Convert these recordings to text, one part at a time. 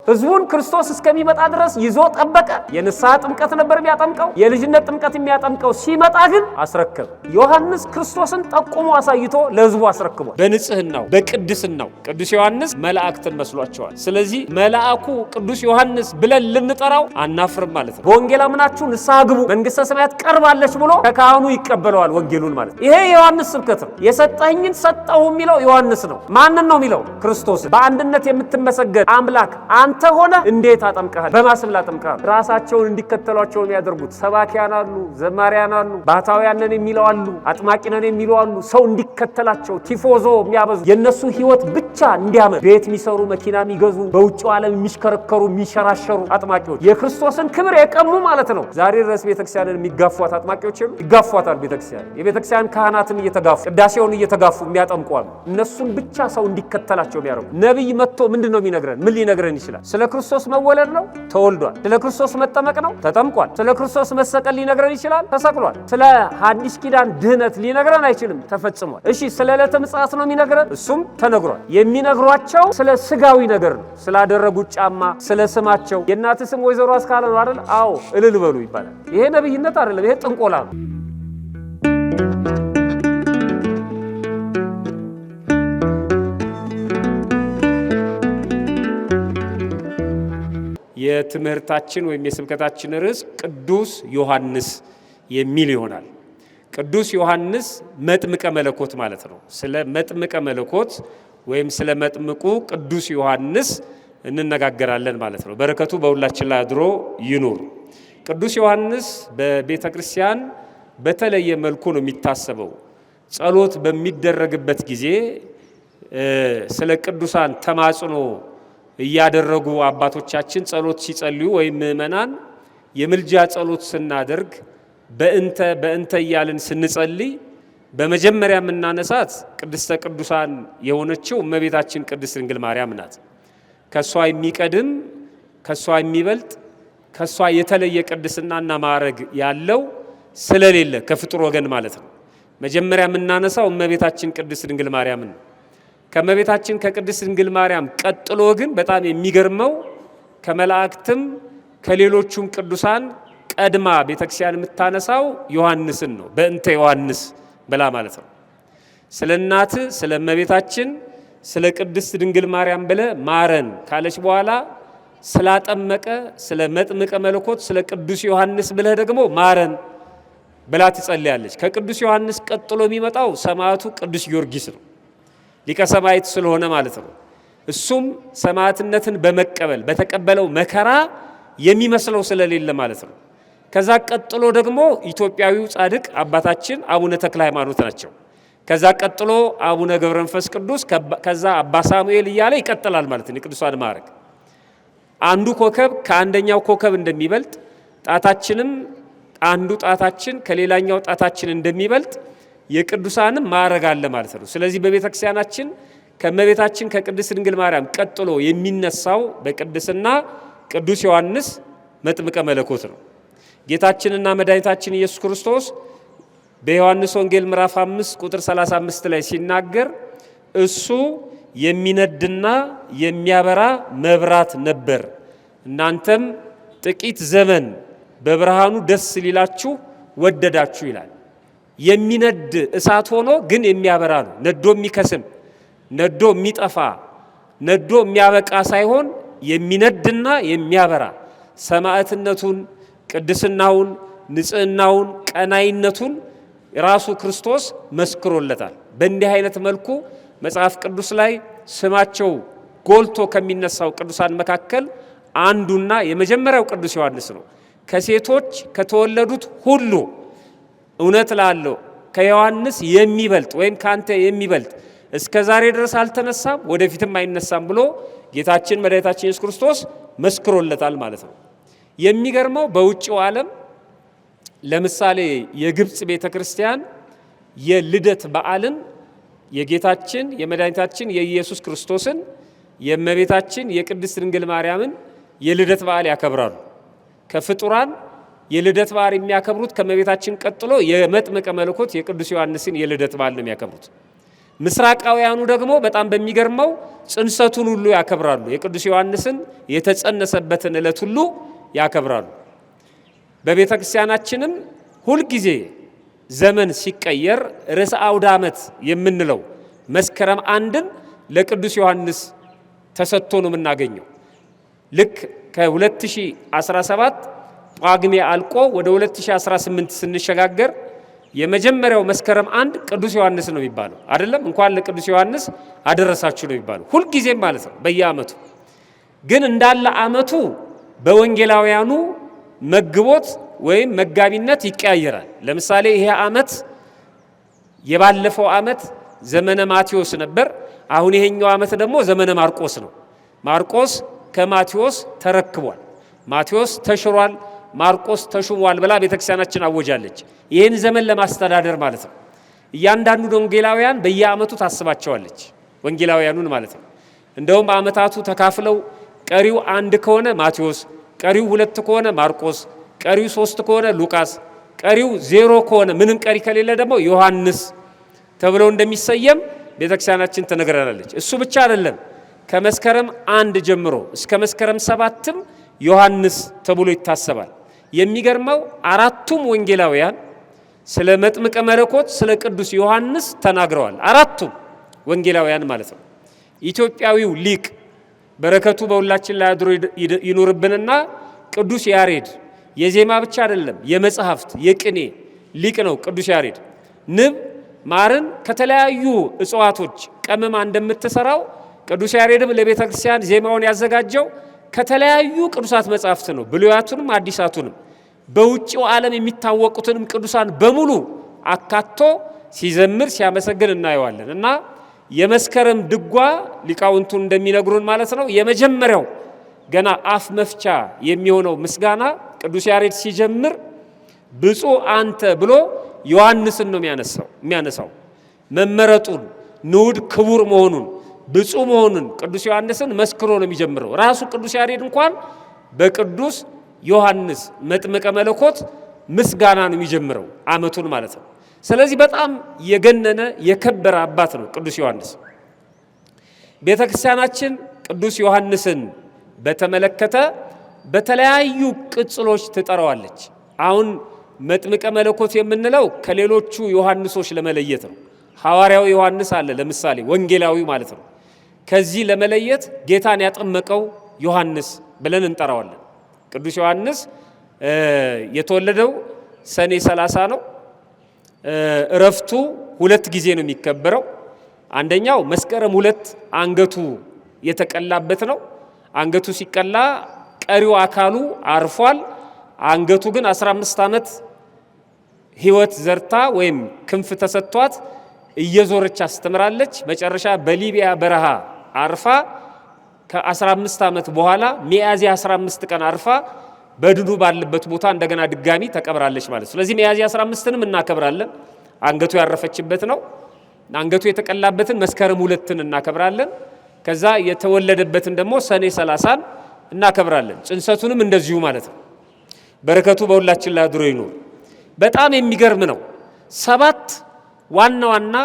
ህዝቡን ክርስቶስ እስከሚመጣ ድረስ ይዞ ጠበቀ። የንስሐ ጥምቀት ነበር የሚያጠምቀው፣ የልጅነት ጥምቀት የሚያጠምቀው። ሲመጣ ግን አስረከበ። ዮሐንስ ክርስቶስን ጠቁሞ አሳይቶ ለህዝቡ አስረክቧል። በንጽህናው በቅድስናው ቅዱስ ዮሐንስ መላእክትን መስሏቸዋል። ስለዚህ መልአኩ ቅዱስ ዮሐንስ ብለን ልንጠራው አናፍርም ማለት ነው። በወንጌል አምናችሁ ንስሐ ግቡ መንግስተ ሰማያት ቀርባለች ብሎ ከካህኑ ይቀበለዋል ወንጌሉን ማለት ነው። ይሄ የዮሐንስ ስብከት ነው። የሰጠኝን ሰጠው የሚለው ዮሐንስ ነው። ማንን ነው የሚለው? ክርስቶስ። በአንድነት የምትመሰገን አምላክ አንተ ሆነ እንዴት አጠምቀሃል? በማስም ላጠምቀሃል? ራሳቸውን እንዲከተሏቸው የሚያደርጉት ሰባኪያን አሉ፣ ዘማሪያን አሉ፣ ባህታውያንን የሚለው አሉ፣ አጥማቂነን የሚለው አሉ። ሰው እንዲከተላቸው ቲፎዞ የሚያበዙ የነሱ ህይወት ብቻ እንዲያምር ቤት የሚሰሩ መኪና የሚገዙ በውጭው ዓለም የሚሽከረከሩ የሚሸራሸሩ አጥማቂዎች የክርስቶስን ክብር የቀሙ ማለት ነው። ዛሬ ድረስ ቤተክርስቲያንን የሚጋፏት አጥማቂዎች የሉ? ይጋፏታል። ቤተክርስቲያን የቤተክርስቲያን ካህናትን እየተጋፉ ቅዳሴውን እየተጋፉ የሚያጠምቋሉ። እነሱን ብቻ ሰው እንዲከተላቸው የሚያደርጉ። ነብይ መጥቶ ምንድነው የሚነግረን? ምን ሊነግረን ይችላል? ስለ ክርስቶስ መወለድ ነው፣ ተወልዷል። ስለ ክርስቶስ መጠመቅ ነው፣ ተጠምቋል። ስለ ክርስቶስ መሰቀል ሊነግረን ይችላል፣ ተሰቅሏል። ስለ ሐዲስ ኪዳን ድህነት ሊነግረን አይችልም፣ ተፈጽሟል። እሺ ስለ ዕለተ ምጽአት ነው የሚነግረን፣ እሱም ተነግሯል። የሚነግሯቸው ስለ ስጋዊ ነገር ነው፣ ስላደረጉት ጫማ፣ ስለ ስማቸው። የእናት ስም ወይዘሮ አስካለ ነው አይደል? አዎ እልል በሉ ይባላል። ይሄ ነብይነት አይደለም፣ ይሄ ጥንቆላ ነው። የትምህርታችን ወይም የስብከታችን ርዕስ ቅዱስ ዮሐንስ የሚል ይሆናል። ቅዱስ ዮሐንስ መጥምቀ መለኮት ማለት ነው። ስለ መጥምቀ መለኮት ወይም ስለ መጥምቁ ቅዱስ ዮሐንስ እንነጋገራለን ማለት ነው። በረከቱ በሁላችን ላይ አድሮ ይኑር። ቅዱስ ዮሐንስ በቤተ ክርስቲያን በተለየ መልኩ ነው የሚታሰበው። ጸሎት በሚደረግበት ጊዜ ስለ ቅዱሳን ተማጽኖ እያደረጉ አባቶቻችን ጸሎት ሲጸልዩ ወይም ምእመናን የምልጃ ጸሎት ስናደርግ በእንተ እያልን ስንጸልይ በመጀመሪያ የምናነሳት ቅድስተ ቅዱሳን የሆነችው እመቤታችን ቅድስት ድንግል ማርያም ናት። ከሷ የሚቀድም ከሷ የሚበልጥ ከሷ የተለየ ቅድስናና ማዕረግ ያለው ስለሌለ ከፍጡር ወገን ማለት ነው። መጀመሪያ የምናነሳው እመቤታችን ቅድስት ድንግል ማርያም ነው። ከእመቤታችን ከቅድስት ድንግል ማርያም ቀጥሎ ግን በጣም የሚገርመው ከመላእክትም ከሌሎቹም ቅዱሳን ቀድማ ቤተክርስቲያን የምታነሳው ዮሐንስን ነው። በእንተ ዮሐንስ ብላ ማለት ነው። ስለ እናት ስለ እመቤታችን ስለ ቅድስት ድንግል ማርያም ብለ ማረን ካለች በኋላ ስላጠመቀ ስለ መጥምቀ መለኮት ስለ ቅዱስ ዮሐንስ ብለ ደግሞ ማረን ብላ ትጸልያለች። ከቅዱስ ዮሐንስ ቀጥሎ የሚመጣው ሰማዕቱ ቅዱስ ጊዮርጊስ ነው። ሊቀ ሰማዕት ስለሆነ ማለት ነው። እሱም ሰማዕትነትን በመቀበል በተቀበለው መከራ የሚመስለው ስለሌለ ማለት ነው። ከዛ ቀጥሎ ደግሞ ኢትዮጵያዊው ጻድቅ አባታችን አቡነ ተክለ ሃይማኖት ናቸው። ከዛ ቀጥሎ አቡነ ገብረ መንፈስ ቅዱስ፣ ከዛ አባ ሳሙኤል እያለ ይቀጥላል ማለት ነው። የቅዱሳን ማዕረግ አንዱ ኮከብ ከአንደኛው ኮከብ እንደሚበልጥ ጣታችንም አንዱ ጣታችን ከሌላኛው ጣታችን እንደሚበልጥ የቅዱሳንም ማዕረግ አለ ማለት ነው። ስለዚህ በቤተክርስቲያናችን ከእመቤታችን ከቅድስት ድንግል ማርያም ቀጥሎ የሚነሳው በቅድስና ቅዱስ ዮሐንስ መጥምቀ መለኮት ነው። ጌታችንና መድኃኒታችን ኢየሱስ ክርስቶስ በዮሐንስ ወንጌል ምዕራፍ 5 ቁጥር 35 ላይ ሲናገር እሱ የሚነድና የሚያበራ መብራት ነበር፣ እናንተም ጥቂት ዘመን በብርሃኑ ደስ ሊላችሁ ወደዳችሁ ይላል። የሚነድ እሳት ሆኖ ግን የሚያበራ ነው። ነዶ የሚከስም ነዶ የሚጠፋ ነዶ የሚያበቃ ሳይሆን የሚነድና የሚያበራ ሰማዕትነቱን፣ ቅድስናውን፣ ንጽህናውን፣ ቀናይነቱን ራሱ ክርስቶስ መስክሮለታል። በእንዲህ አይነት መልኩ መጽሐፍ ቅዱስ ላይ ስማቸው ጎልቶ ከሚነሳው ቅዱሳን መካከል አንዱና የመጀመሪያው ቅዱስ ዮሐንስ ነው። ከሴቶች ከተወለዱት ሁሉ እውነት ላለው ከዮሐንስ የሚበልጥ ወይም ካንተ የሚበልጥ እስከ ዛሬ ድረስ አልተነሳም ወደፊትም አይነሳም ብሎ ጌታችን መድኃኒታችን ኢየሱስ ክርስቶስ መስክሮለታል ማለት ነው። የሚገርመው በውጭው ዓለም ለምሳሌ የግብጽ ቤተክርስቲያን የልደት በዓልን የጌታችን የመድኃኒታችን የኢየሱስ ክርስቶስን የእመቤታችን የቅድስት ድንግል ማርያምን የልደት በዓል ያከብራሉ። ከፍጡራን የልደት በዓል የሚያከብሩት ከእመቤታችን ቀጥሎ የመጥምቀ መለኮት የቅዱስ ዮሐንስን የልደት በዓል ነው የሚያከብሩት። ምስራቃውያኑ ደግሞ በጣም በሚገርመው ጽንሰቱን ሁሉ ያከብራሉ። የቅዱስ ዮሐንስን የተጸነሰበትን ዕለት ሁሉ ያከብራሉ። በቤተ ክርስቲያናችንም ሁልጊዜ ዘመን ሲቀየር ርዕሰ አውደ ዓመት የምንለው መስከረም አንድን ለቅዱስ ዮሐንስ ተሰጥቶ ነው የምናገኘው። ልክ ከ2017 ጳጉሜ አልቆ ወደ 2018 ስንሸጋገር የመጀመሪያው መስከረም አንድ ቅዱስ ዮሐንስ ነው የሚባለው አይደለም። እንኳን ለቅዱስ ዮሐንስ አደረሳችሁ ነው የሚባለው ሁልጊዜም ማለት ነው በየዓመቱ። ግን እንዳለ ዓመቱ በወንጌላውያኑ መግቦት ወይም መጋቢነት ይቀያየራል። ለምሳሌ ይሄ ዓመት የባለፈው ዓመት ዘመነ ማቴዎስ ነበር። አሁን ይሄኛው ዓመት ደግሞ ዘመነ ማርቆስ ነው። ማርቆስ ከማቴዎስ ተረክቧል። ማቴዎስ ተሽሯል፣ ማርቆስ ተሹሟል ብላ ቤተክርስቲያናችን አወጃለች። ይህን ዘመን ለማስተዳደር ማለት ነው። እያንዳንዱ ወንጌላውያን በየዓመቱ ታስባቸዋለች፣ ወንጌላውያኑን ማለት ነው። እንደውም ዓመታቱ ተካፍለው ቀሪው አንድ ከሆነ ማቴዎስ፣ ቀሪው 2 ከሆነ ማርቆስ፣ ቀሪው 3 ከሆነ ሉቃስ፣ ቀሪው 0 ከሆነ ምንም ቀሪ ከሌለ ደግሞ ዮሐንስ ተብለው እንደሚሰየም ቤተክርስቲያናችን ትነግረናለች። እሱ ብቻ አይደለም፣ ከመስከረም 1 ጀምሮ እስከ መስከረም 7ም ዮሐንስ ተብሎ ይታሰባል። የሚገርመው አራቱም ወንጌላውያን ስለ መጥምቀ መለኮት ስለ ቅዱስ ዮሐንስ ተናግረዋል። አራቱም ወንጌላውያን ማለት ነው። ኢትዮጵያዊው ሊቅ በረከቱ በሁላችን ላይ አድሮ ይኑርብንና ቅዱስ ያሬድ የዜማ ብቻ አይደለም የመጽሐፍት የቅኔ ሊቅ ነው። ቅዱስ ያሬድ ንብ ማርን ከተለያዩ እጽዋቶች ቀመማ እንደምትሰራው ቅዱስ ያሬድም ለቤተ ክርስቲያን ዜማውን ያዘጋጀው ከተለያዩ ቅዱሳት መጻሕፍት ነው። ብሉያቱንም አዲሳቱንም በውጭው ዓለም የሚታወቁትንም ቅዱሳን በሙሉ አካቶ ሲዘምር ሲያመሰግን እናየዋለን። እና የመስከረም ድጓ ሊቃውንቱን እንደሚነግሩን ማለት ነው የመጀመሪያው ገና አፍ መፍቻ የሚሆነው ምስጋና ቅዱስ ያሬድ ሲጀምር ብፁዕ አንተ ብሎ ዮሐንስን ነው የሚያነሳው መመረጡን፣ ንዑድ ክቡር መሆኑን፣ ብፁዕ መሆኑን ቅዱስ ዮሐንስን መስክሮ ነው የሚጀምረው። ራሱ ቅዱስ ያሬድ እንኳን በቅዱስ ዮሐንስ መጥምቀ መለኮት ምስጋና ነው የሚጀምረው ዓመቱን ማለት ነው። ስለዚህ በጣም የገነነ የከበረ አባት ነው ቅዱስ ዮሐንስ። ቤተ ክርስቲያናችን ቅዱስ ዮሐንስን በተመለከተ በተለያዩ ቅጽሎች ትጠራዋለች። አሁን መጥምቀ መለኮት የምንለው ከሌሎቹ ዮሐንሶች ለመለየት ነው። ሐዋርያው ዮሐንስ አለ ለምሳሌ ወንጌላዊ ማለት ነው። ከዚህ ለመለየት ጌታን ያጠመቀው ዮሐንስ ብለን እንጠራዋለን። ቅዱስ ዮሐንስ የተወለደው ሰኔ 30 ነው። እረፍቱ 2 ጊዜ ነው የሚከበረው። አንደኛው መስከረም 2 አንገቱ የተቀላበት ነው። አንገቱ ሲቀላ ቀሪው አካሉ አርፏል። አንገቱ ግን 15 ዓመት ሕይወት ዘርታ ወይም ክንፍ ተሰጥቷት እየዞረች አስተምራለች። መጨረሻ በሊቢያ በረሃ አርፋ ከ15 ዓመት በኋላ ሚያዝያ 15 ቀን አርፋ በድኑ ባለበት ቦታ እንደገና ድጋሚ ተቀብራለች ማለት ነው። ስለዚህ ሚያዝያ 15ንም እናከብራለን። አንገቱ ያረፈችበት ነው። አንገቱ የተቀላበትን መስከረም 2ን እናከብራለን። ከዛ የተወለደበትን ደግሞ ሰኔ 30ን እናከብራለን። ጽንሰቱንም እንደዚሁ ማለት ነው። በረከቱ በሁላችን ላይ አድሮ ይኑር። በጣም የሚገርም ነው። 7 ዋና ዋና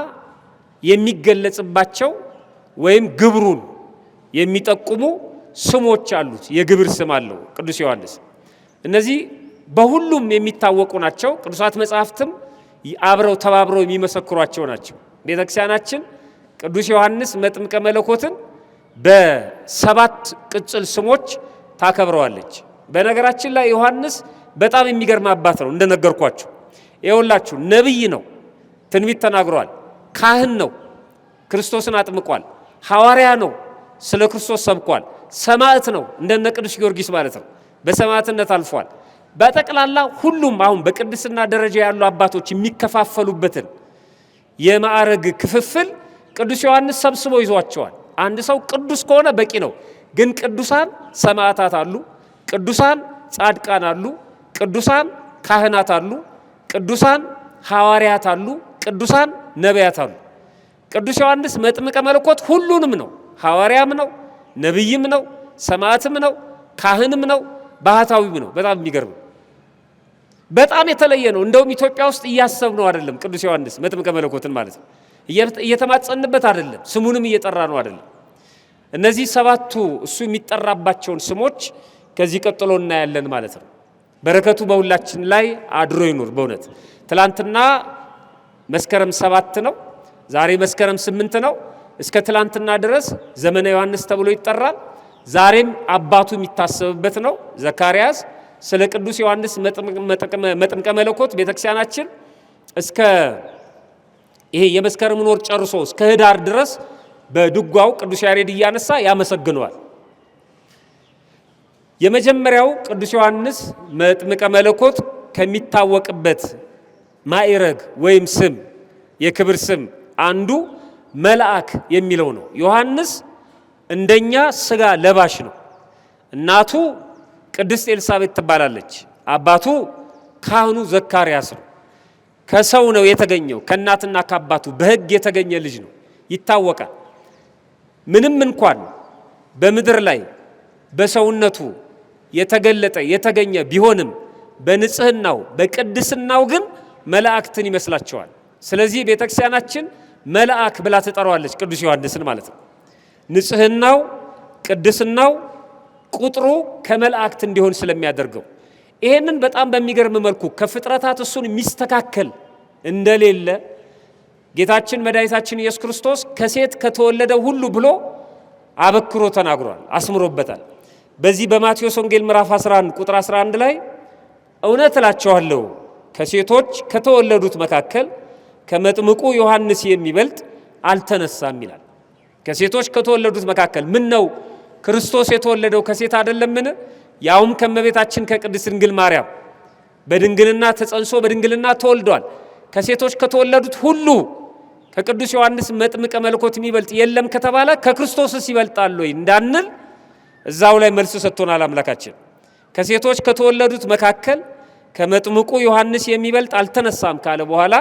የሚገለጽባቸው ወይም ግብሩን የሚጠቁሙ ስሞች አሉት። የግብር ስም አለው ቅዱስ ዮሐንስ። እነዚህ በሁሉም የሚታወቁ ናቸው። ቅዱሳት መጻሕፍትም አብረው ተባብረው የሚመሰክሯቸው ናቸው። ቤተክርስቲያናችን ቅዱስ ዮሐንስ መጥምቀ መለኮትን በ7 ቅጽል ስሞች ታከብረዋለች። በነገራችን ላይ ዮሐንስ በጣም የሚገርም አባት ነው። እንደነገርኳችሁ ይኸውላችሁ ነብይ ነው፣ ትንቢት ተናግሯል። ካህን ነው፣ ክርስቶስን አጥምቋል። ሐዋርያ ነው፣ ስለ ክርስቶስ ሰብኳል። ሰማዕት ነው፣ እንደነ ቅዱስ ጊዮርጊስ ማለት ነው፣ በሰማዕትነት አልፏል። በጠቅላላ ሁሉም አሁን በቅድስና ደረጃ ያሉ አባቶች የሚከፋፈሉበትን የማዕረግ ክፍፍል ቅዱስ ዮሐንስ ሰብስቦ ይዟቸዋል። አንድ ሰው ቅዱስ ከሆነ በቂ ነው። ግን ቅዱሳን ሰማዕታት አሉ፣ ቅዱሳን ጻድቃን አሉ፣ ቅዱሳን ካህናት አሉ፣ ቅዱሳን ሐዋርያት አሉ፣ ቅዱሳን ነቢያት አሉ። ቅዱስ ዮሐንስ መጥምቀ መለኮት ሁሉንም ነው። ሐዋርያም ነው፣ ነቢይም ነው፣ ሰማዕትም ነው፣ ካህንም ነው፣ ባህታዊም ነው። በጣም የሚገርም በጣም የተለየ ነው። እንደውም ኢትዮጵያ ውስጥ እያሰብ ነው አይደለም ቅዱስ ዮሐንስ መጥምቀ መለኮትን ማለት ነው። እየተማጸንበት አይደለም፣ ስሙንም እየጠራ ነው አይደለም። እነዚህ ሰባቱ እሱ የሚጠራባቸውን ስሞች ከዚህ ቀጥሎ እናያለን ማለት ነው። በረከቱ በሁላችን ላይ አድሮ ይኑር። በእውነት ትላንትና መስከረም 7 ነው፣ ዛሬ መስከረም 8 ነው። እስከ ትላንትና ድረስ ዘመነ ዮሐንስ ተብሎ ይጠራል። ዛሬም አባቱ የሚታሰብበት ነው ዘካርያስ። ስለ ቅዱስ ዮሐንስ መጥምቀ መለኮት ቤተክርስቲያናችን እስከ ይሄ የመስከረምን ወር ጨርሶ እስከ ህዳር ድረስ በድጓው ቅዱስ ያሬድ እያነሳ ያመሰግነዋል። የመጀመሪያው ቅዱስ ዮሐንስ መጥምቀ መለኮት ከሚታወቅበት ማዕረግ ወይም ስም የክብር ስም አንዱ መልአክ የሚለው ነው። ዮሐንስ እንደኛ ስጋ ለባሽ ነው። እናቱ ቅድስት ኤልሳቤጥ ትባላለች። አባቱ ካህኑ ዘካርያስ ነው። ከሰው ነው የተገኘው፣ ከእናትና ከአባቱ በሕግ የተገኘ ልጅ ነው ይታወቃል። ምንም እንኳን በምድር ላይ በሰውነቱ የተገለጠ የተገኘ ቢሆንም በንጽህናው በቅድስናው ግን መላእክትን ይመስላቸዋል። ስለዚህ ቤተክርስቲያናችን መልአክ ብላ ትጠራዋለች ቅዱስ ዮሐንስን ማለት ነው። ንጽህናው ቅድስናው ቁጥሩ ከመላእክት እንዲሆን ስለሚያደርገው ይሄንን በጣም በሚገርም መልኩ ከፍጥረታት እሱን የሚስተካከል እንደሌለ ጌታችን መድኃኒታችን ኢየሱስ ክርስቶስ ከሴት ከተወለደው ሁሉ ብሎ አበክሮ ተናግሯል፣ አስምሮበታል። በዚህ በማቴዎስ ወንጌል ምዕራፍ 11 ቁጥር 11 ላይ እውነት እላችኋለሁ ከሴቶች ከተወለዱት መካከል ከመጥምቁ ዮሐንስ የሚበልጥ አልተነሳም ይላል። ከሴቶች ከተወለዱት መካከል ምን ነው ክርስቶስ የተወለደው ከሴት አይደለምን? ያውም ከመቤታችን ከቅድስት ድንግል ማርያም በድንግልና ተጸንሶ በድንግልና ተወልዷል። ከሴቶች ከተወለዱት ሁሉ ከቅዱስ ዮሐንስ መጥምቀ መለኮት የሚበልጥ የለም ከተባለ ከክርስቶስስ ይበልጣል ወይ እንዳንል እዛው ላይ መልስ ሰጥቶናል አምላካችን። ከሴቶች ከተወለዱት መካከል ከመጥምቁ ዮሐንስ የሚበልጥ አልተነሳም ካለ በኋላ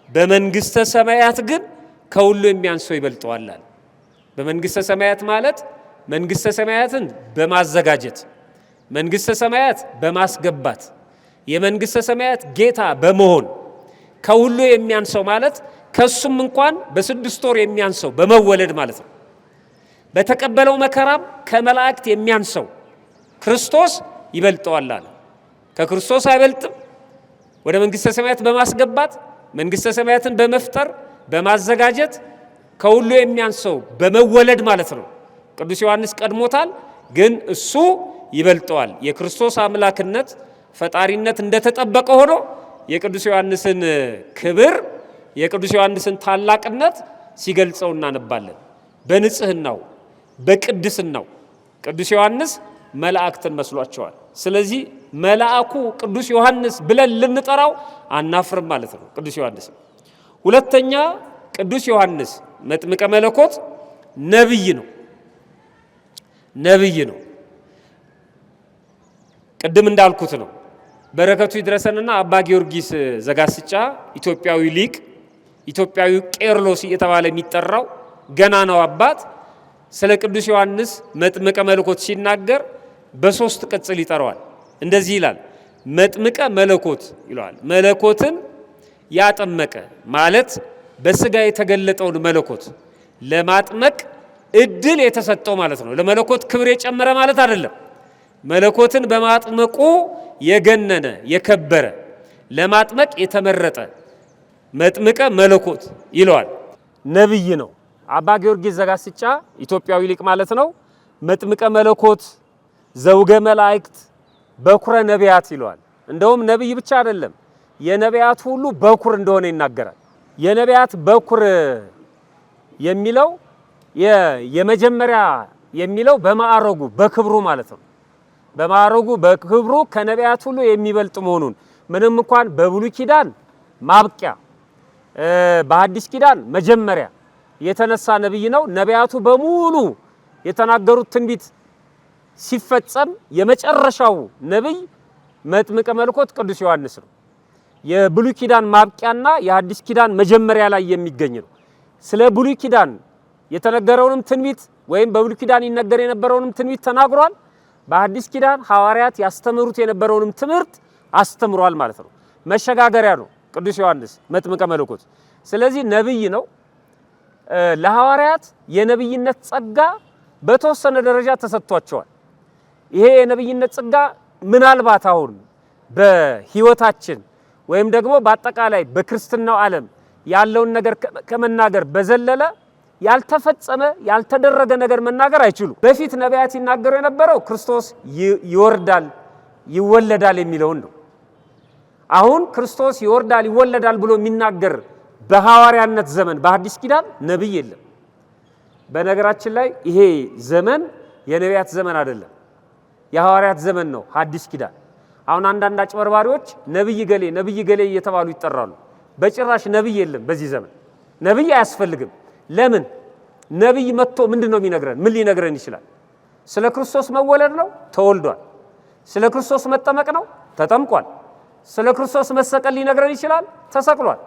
በመንግስተ ሰማያት ግን ከሁሉ የሚያንሰው ይበልጠዋል። በመንግስተ ሰማያት ማለት መንግስተ ሰማያትን በማዘጋጀት መንግስተ ሰማያት በማስገባት የመንግስተ ሰማያት ጌታ በመሆን ከሁሉ የሚያንሰው ማለት ከሱም እንኳን በ6 ወር የሚያንሰው በመወለድ ማለት ነው። በተቀበለው መከራም ከመላእክት የሚያንሰው ክርስቶስ ይበልጠዋል አለ። ከክርስቶስ አይበልጥም። ወደ መንግስተ ሰማያት በማስገባት መንግስተ ሰማያትን በመፍጠር በማዘጋጀት ከሁሉ የሚያንሰው በመወለድ ማለት ነው። ቅዱስ ዮሐንስ ቀድሞታል፣ ግን እሱ ይበልጠዋል። የክርስቶስ አምላክነት ፈጣሪነት እንደተጠበቀ ሆኖ የቅዱስ ዮሐንስን ክብር የቅዱስ ዮሐንስን ታላቅነት ሲገልጸው እናነባለን። በንጽህናው በቅድስናው ቅዱስ ዮሐንስ መላእክትን መስሏቸዋል። ስለዚህ መልአኩ ቅዱስ ዮሐንስ ብለን ልንጠራው አናፍርም ማለት ነው ቅዱስ ዮሐንስ። ሁለተኛ ቅዱስ ዮሐንስ መጥምቀ መለኮት ነብይ ነው። ነብይ ነው። ቅድም እንዳልኩት ነው። በረከቱ ይድረሰንና አባ ጊዮርጊስ ዘጋስጫ ኢትዮጵያዊ ሊቅ ኢትዮጵያዊ ቄርሎስ እየተባለ የሚጠራው ገናናው አባት ስለ ቅዱስ ዮሐንስ መጥምቀ መለኮት ሲናገር በ3 ቅጽል ይጠራዋል። እንደዚህ ይላል፣ መጥምቀ መለኮት ይለዋል። መለኮትን ያጠመቀ ማለት በስጋ የተገለጠውን መለኮት ለማጥመቅ እድል የተሰጠው ማለት ነው። ለመለኮት ክብር የጨመረ ማለት አይደለም። መለኮትን በማጥመቁ የገነነ የከበረ ለማጥመቅ የተመረጠ መጥምቀ መለኮት ይለዋል። ነብይ ነው። አባ ጊዮርጊስ ዘጋስጫ ኢትዮጵያዊ ሊቅ ማለት ነው። መጥምቀ መለኮት ዘውገ መላእክት በኩረ ነቢያት ይለዋል። እንደውም ነብይ ብቻ አይደለም፣ የነቢያት ሁሉ በኩር እንደሆነ ይናገራል። የነቢያት በኩር የሚለው የመጀመሪያ የሚለው በማዕረጉ በክብሩ ማለት ነው። በማዕረጉ በክብሩ ከነቢያት ሁሉ የሚበልጥ መሆኑን ምንም እንኳን በብሉይ ኪዳን ማብቂያ በሐዲስ ኪዳን መጀመሪያ የተነሳ ነብይ ነው። ነቢያቱ በሙሉ የተናገሩት ትንቢት ሲፈጸም የመጨረሻው ነብይ መጥምቀ መለኮት ቅዱስ ዮሐንስ ነው። የብሉይ ኪዳን ማብቂያና የሐዲስ ኪዳን መጀመሪያ ላይ የሚገኝ ነው። ስለ ብሉይ ኪዳን የተነገረውንም ትንቢት ወይም በብሉይ ኪዳን ይነገር የነበረውንም ትንቢት ተናግሯል። በሐዲስ ኪዳን ሐዋርያት ያስተምሩት የነበረውንም ትምህርት አስተምሯል ማለት ነው። መሸጋገሪያ ነው ቅዱስ ዮሐንስ መጥምቀ መለኮት። ስለዚህ ነብይ ነው። ለሐዋርያት የነብይነት ጸጋ በተወሰነ ደረጃ ተሰጥቷቸዋል። ይሄ የነብይነት ጸጋ ምናልባት አሁን በህይወታችን ወይም ደግሞ በአጠቃላይ በክርስትናው ዓለም ያለውን ነገር ከመናገር በዘለለ ያልተፈጸመ ያልተደረገ ነገር መናገር አይችሉም። በፊት ነቢያት ይናገሩ የነበረው ክርስቶስ ይወርዳል ይወለዳል የሚለውን ነው። አሁን ክርስቶስ ይወርዳል ይወለዳል ብሎ የሚናገር በሐዋርያነት ዘመን በአዲስ ኪዳን ነብይ የለም። በነገራችን ላይ ይሄ ዘመን የነቢያት ዘመን አይደለም፣ የሐዋርያት ዘመን ነው አዲስ ኪዳን። አሁን አንዳንድ አጭበርባሪዎች ነብይ ገሌ እየተባሉ ይጠራሉ። በጭራሽ ነብይ የለም በዚህ ዘመን። ነብይ አያስፈልግም። ለምን? ነብይ መጥቶ ምንድነው የሚነግረን? ምን ሊነግረን ይችላል? ስለ ክርስቶስ መወለድ ነው፣ ተወልዷል። ስለ ክርስቶስ መጠመቅ ነው፣ ተጠምቋል። ስለ ክርስቶስ መሰቀል ሊነግረን ይችላል፣ ተሰቅሏል።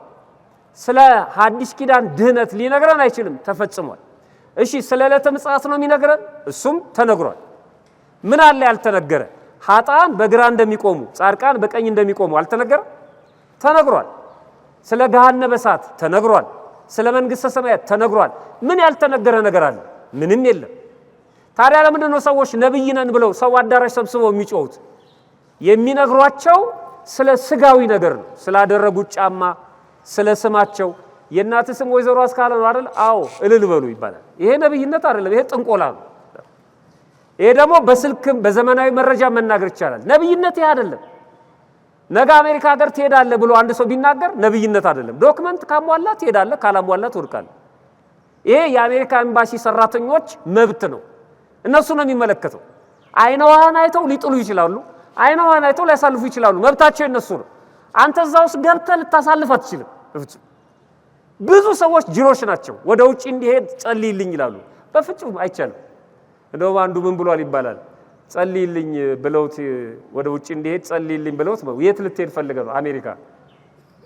ስለ ሐዲስ ኪዳን ድህነት ሊነግረን አይችልም፣ ተፈጽሟል። እሺ ስለ ዕለተ ምጽአት ነው የሚነግረን፣ እሱም ተነግሯል። ምን አለ ያልተነገረ? ኃጥአን በግራ እንደሚቆሙ ጻድቃን በቀኝ እንደሚቆሙ አልተነገረ? ተነግሯል። ስለ ገሃነመ እሳት ተነግሯል። ስለ መንግስተ ሰማያት ተነግሯል። ምን ያልተነገረ ነገር አለ? ምንም የለም። ታዲያ ለምንድን ነው ሰዎች ነብይ ነን ብለው ሰው አዳራሽ ሰብስበው የሚጮሁት? የሚነግሯቸው ስለ ስጋዊ ነገር ነው። ስላደረጉት ጫማ፣ ስለ ስማቸው። የእናት ስም ወይዘሮ አስካለ ነው አይደል? አዎ እልል በሉ ይባላል። ይሄ ነብይነት አይደለም፣ ይሄ ጥንቆላ ነው። ይሄ ደግሞ በስልክም በዘመናዊ መረጃ መናገር ይቻላል። ነብይነት ይሄ አይደለም። ነገ አሜሪካ ሀገር ትሄዳለህ ብሎ አንድ ሰው ቢናገር ነብይነት አይደለም። ዶክመንት ካሟላ ትሄዳለህ፣ ካላሟላ ትወድቃለህ። ይሄ የአሜሪካ ኤምባሲ ሰራተኞች መብት ነው። እነሱ ነው የሚመለከተው። አይነዋን አይተው ሊጥሉ ይችላሉ፣ አይነዋን አይተው ሊያሳልፉ ይችላሉ። መብታቸው የነሱ ነው። አንተ እዛ ውስጥ ገብተህ ልታሳልፍ አትችልም። ብዙ ሰዎች ጅሮች ናቸው። ወደ ውጪ እንዲሄድ ጸልይልኝ ይላሉ። በፍጹም አይቻልም። እንደውም አንዱ ምን ብሏል ይባላል፣ ጸልይልኝ ብለውት ወደ ውጪ እንዲሄድ ጸልይልኝ ብለውት የት ልትሄድ ፈልገህ ነው? አሜሪካ።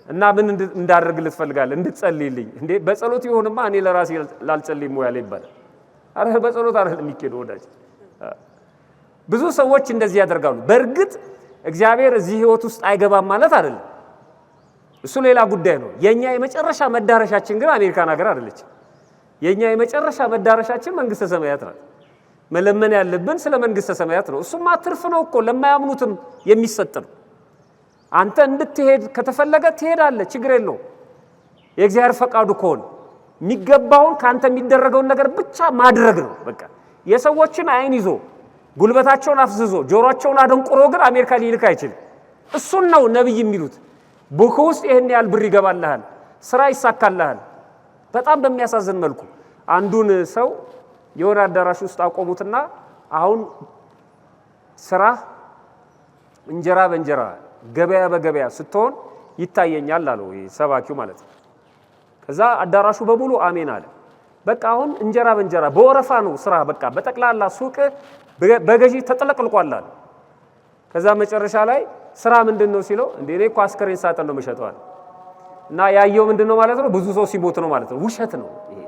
እና ምን እንዳደርግልህ ትፈልጋለህ? እንድትጸልይልኝ። እንዴ በጸሎት ይሆንማ እኔ ለራሴ ላልጸልይም ወይ አለ ይባላል። አረ በጸሎት አይደለም የሚኬደው ወዳጅ። ብዙ ሰዎች እንደዚህ ያደርጋሉ። በእርግጥ እግዚአብሔር እዚህ ህይወት ውስጥ አይገባም ማለት አይደለም፣ እሱ ሌላ ጉዳይ ነው። የኛ የመጨረሻ መዳረሻችን ግን አሜሪካን ሀገር አይደለች። የኛ የመጨረሻ መዳረሻችን መንግስተ ሰማያት ናት። መለመን ያለብን ስለ መንግስተ ሰማያት ነው። እሱማ ትርፍ ነው እኮ ለማያምኑትም የሚሰጥ ነው። አንተ እንድትሄድ ከተፈለገ ትሄዳለህ፣ ችግር የለውም። የእግዚአብሔር ፈቃዱ ከሆነ የሚገባውን ካንተ የሚደረገውን ነገር ብቻ ማድረግ ነው በቃ። የሰዎችን አይን ይዞ ጉልበታቸውን አፍዝዞ ጆሮአቸውን አደንቁሮ ግን አሜሪካ ሊልክ አይችልም። እሱን ነው ነብይ የሚሉት። ቡክ ውስጥ ይሄን ያህል ብር ይገባልሃል፣ ስራ ይሳካልሃል። በጣም በሚያሳዝን መልኩ አንዱን ሰው የሆነ አዳራሽ ውስጥ አቆሙትና አሁን ስራ እንጀራ በእንጀራ ገበያ በገበያ ስትሆን ይታየኛል አለው ሰባኪው ማለት ነው። ከዛ አዳራሹ በሙሉ አሜን አለ። በቃ አሁን እንጀራ በእንጀራ በወረፋ ነው ስራ፣ በቃ በጠቅላላ ሱቅ በገዢ ተጠለቅልቋል አለ። ከዛ መጨረሻ ላይ ስራ ምንድነው ሲለው እንዴ እኔ እኮ አስከሬን ሳጥን ነው መሸጠው አለ። እና ያየው ምንድነው ማለት ነው? ብዙ ሰው ሲሞት ነው ማለት ነው። ውሸት ነው ይሄ፣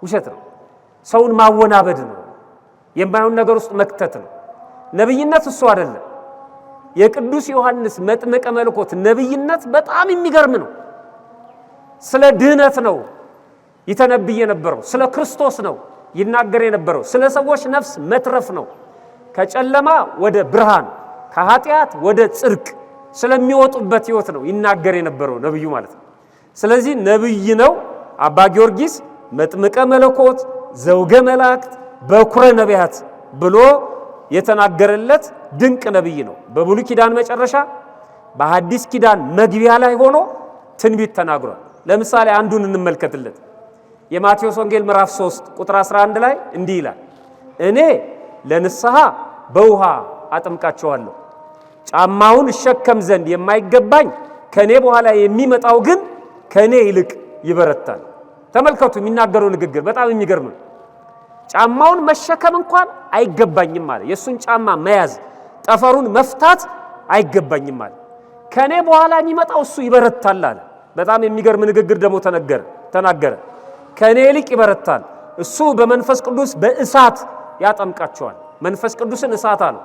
ውሸት ነው። ሰውን ማወናበድ ነው፣ የማይሆን ነገር ውስጥ መክተት ነው። ነብይነት እሱ አይደለም። የቅዱስ ዮሐንስ መጥምቀ መለኮት ነብይነት በጣም የሚገርም ነው። ስለ ድህነት ነው ይተነብይ የነበረው፣ ስለ ክርስቶስ ነው ይናገር የነበረው፣ ስለ ሰዎች ነፍስ መትረፍ ነው። ከጨለማ ወደ ብርሃን ከኃጢአት ወደ ጽድቅ ስለሚወጡበት ህይወት ነው ይናገር የነበረው ነብዩ ማለት ነው። ስለዚህ ነብይ ነው አባ ጊዮርጊስ መጥምቀ መለኮት ዘውገ መላእክት በኩረ ነቢያት ብሎ የተናገረለት ድንቅ ነብይ ነው። በብሉይ ኪዳን መጨረሻ በሐዲስ ኪዳን መግቢያ ላይ ሆኖ ትንቢት ተናግሯል። ለምሳሌ አንዱን እንመልከትለት። የማቴዎስ ወንጌል ምዕራፍ 3 ቁጥር 11 ላይ እንዲህ ይላል፣ እኔ ለንስሐ በውሃ አጥምቃቸዋለሁ፣ ጫማውን እሸከም ዘንድ የማይገባኝ ከኔ በኋላ የሚመጣው ግን ከኔ ይልቅ ይበረታል። ተመልከቱ የሚናገረው ንግግር በጣም የሚገርም ነው። ጫማውን መሸከም እንኳን አይገባኝም ማለት፣ የሱን ጫማ መያዝ ጠፈሩን መፍታት አይገባኝም ማለት፣ ከኔ በኋላ የሚመጣው እሱ ይበረታል አለ። በጣም የሚገርም ንግግር ደግሞ ተናገረ። ከኔ ይልቅ ይበረታል፣ እሱ በመንፈስ ቅዱስ በእሳት ያጠምቃቸዋል። መንፈስ ቅዱስን እሳት አለው።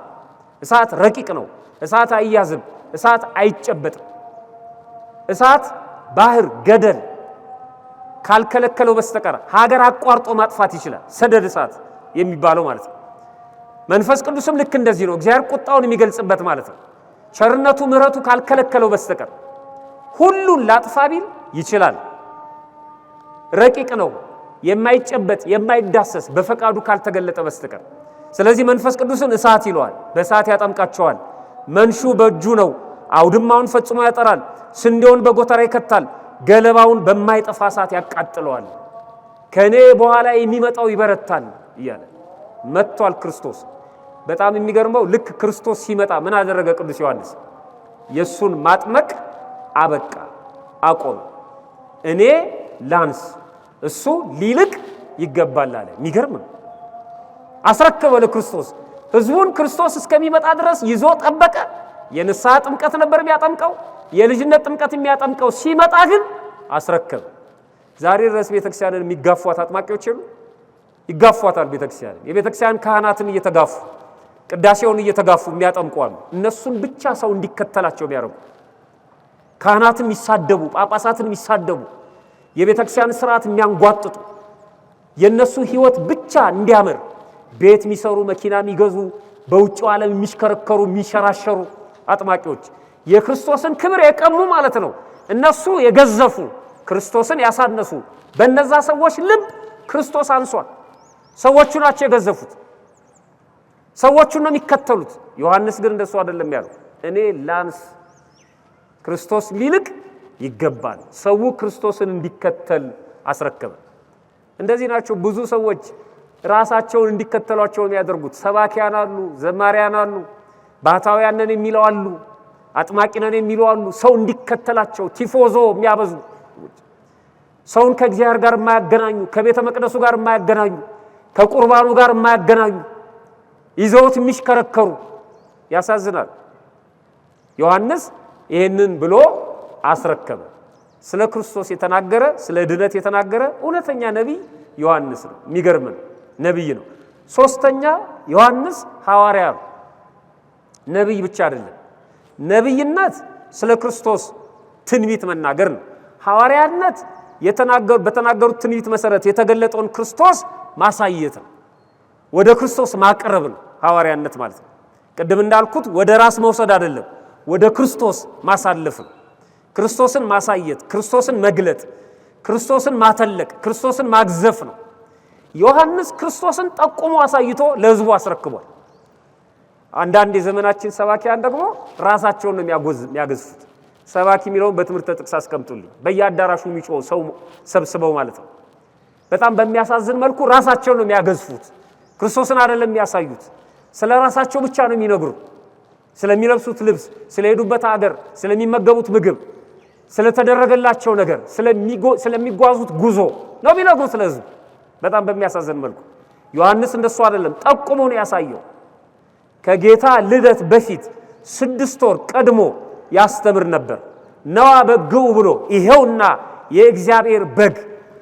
እሳት ረቂቅ ነው። እሳት አይያዝም፣ እሳት አይጨበጥም። እሳት ባህር፣ ገደል ካልከለከለው በስተቀር ሀገር አቋርጦ ማጥፋት ይችላል። ሰደድ እሳት የሚባለው ማለት ነው። መንፈስ ቅዱስም ልክ እንደዚህ ነው። እግዚአብሔር ቁጣውን የሚገልጽበት ማለት ነው። ቸርነቱ ምሕረቱ ካልከለከለው በስተቀር ሁሉን ላጥፋ ቢል ይችላል። ረቂቅ ነው፣ የማይጨበጥ የማይዳሰስ በፈቃዱ ካልተገለጠ በስተቀር። ስለዚህ መንፈስ ቅዱስን እሳት ይለዋል። በእሳት ያጠምቃቸዋል። መንሹ በእጁ ነው፣ አውድማውን ፈጽሞ ያጠራል። ስንዴውን በጎተራ ይከታል፣ ገለባውን በማይጠፋ እሳት ያቃጥለዋል። ከኔ በኋላ የሚመጣው ይበረታል እያለ መጥቷል ክርስቶስ። በጣም የሚገርመው ልክ ክርስቶስ ሲመጣ ምን አደረገ ቅዱስ ዮሐንስ? የሱን ማጥመቅ አበቃ፣ አቆመ። እኔ ላንስ እሱ ሊልቅ ይገባል አለ። የሚገርም ነው። አስረከበ ለክርስቶስ። ህዝቡን ክርስቶስ እስከሚመጣ ድረስ ይዞ ጠበቀ። የንስሐ ጥምቀት ነበር የሚያጠምቀው፣ የልጅነት ጥምቀት የሚያጠምቀው። ሲመጣ ግን አስረከበ። ዛሬ ድረስ ቤተክርስቲያንን የሚጋፏት አጥማቂዎች የሉ? ይጋፏታል ቤተክርስቲያን። የቤተክርስቲያን ካህናትን እየተጋፉ ቅዳሴውን እየተጋፉ የሚያጠምቁ አሉ። እነሱን ብቻ ሰው እንዲከተላቸው የሚያደርጉ ካህናትን የሚሳደቡ፣ ጳጳሳትን የሚሳደቡ፣ የቤተክርስቲያን ስርዓት የሚያንጓጥጡ፣ የነሱ ህይወት ብቻ እንዲያምር ቤት የሚሰሩ፣ መኪና የሚገዙ፣ በውጭው ዓለም የሚሽከረከሩ የሚሸራሸሩ አጥማቂዎች የክርስቶስን ክብር የቀሙ ማለት ነው። እነሱ የገዘፉ ክርስቶስን ያሳነሱ። በእነዛ ሰዎች ልብ ክርስቶስ አንሷል። ሰዎቹ ናቸው የገዘፉት። ሰዎቹ ነው የሚከተሉት። ዮሐንስ ግን እንደሱ አይደለም ያለው። እኔ ላንስ ክርስቶስ ሊልቅ ይገባል። ሰው ክርስቶስን እንዲከተል አስረከበ። እንደዚህ ናቸው ብዙ ሰዎች ራሳቸውን እንዲከተሏቸው የሚያደርጉት። ሰባኪያን አሉ፣ ዘማሪያን አሉ፣ ባህታውያን ነን የሚለው አሉ፣ አጥማቂ ነን የሚለው አሉ። ሰው እንዲከተላቸው ቲፎዞ የሚያበዙ፣ ሰውን ከእግዚአብሔር ጋር የማያገናኙ፣ ከቤተ መቅደሱ ጋር የማያገናኙ፣ ከቁርባኑ ጋር የማያገናኙ ይዘውት የሚሽከረከሩ። ያሳዝናል። ዮሐንስ ይሄንን ብሎ አስረከበ። ስለ ክርስቶስ የተናገረ፣ ስለ ድነት የተናገረ እውነተኛ ነቢይ ዮሐንስ ነው። የሚገርም ነቢይ ነው። ሶስተኛ ዮሐንስ ሐዋርያ ነው። ነቢይ ብቻ አይደለም። ነቢይነት ስለ ክርስቶስ ትንቢት መናገር ነው። ሐዋርያነት በተናገሩት ትንቢት መሰረት የተገለጠውን ክርስቶስ ማሳየት ነው። ወደ ክርስቶስ ማቅረብ ነው ሐዋርያነት ማለት ነው። ቅድም እንዳልኩት ወደ ራስ መውሰድ አይደለም፣ ወደ ክርስቶስ ማሳለፍ ነው። ክርስቶስን ማሳየት፣ ክርስቶስን መግለጥ፣ ክርስቶስን ማተለቅ፣ ክርስቶስን ማግዘፍ ነው። ዮሐንስ ክርስቶስን ጠቁሞ አሳይቶ ለሕዝቡ አስረክቧል። አንዳንድ የዘመናችን ሰባኪያን ደግሞ ራሳቸውን ነው የሚያገዝፉት። ሰባኪ የሚለውን በትምህርት ጥቅስ አስቀምጡልኝ። በየአዳራሹ የሚጮህ ሰው ሰብስበው ማለት ነው። በጣም በሚያሳዝን መልኩ ራሳቸውን ነው የሚያገዝፉት። ክርስቶስን አይደለም የሚያሳዩት። ስለ ራሳቸው ብቻ ነው የሚነግሩ። ስለሚለብሱት ልብስ፣ ስለሄዱበት ሀገር፣ ስለሚመገቡት ምግብ፣ ስለተደረገላቸው ነገር፣ ስለሚጓዙት ጉዞ ነው የሚነግሩት ለሕዝቡ። በጣም በሚያሳዝን መልኩ ዮሐንስ እንደሱ አይደለም፣ ጠቁሞ ነው ያሳየው። ከጌታ ልደት በፊት 6 ወር ቀድሞ ያስተምር ነበር። ነዋ በግው ብሎ ይሄውና የእግዚአብሔር በግ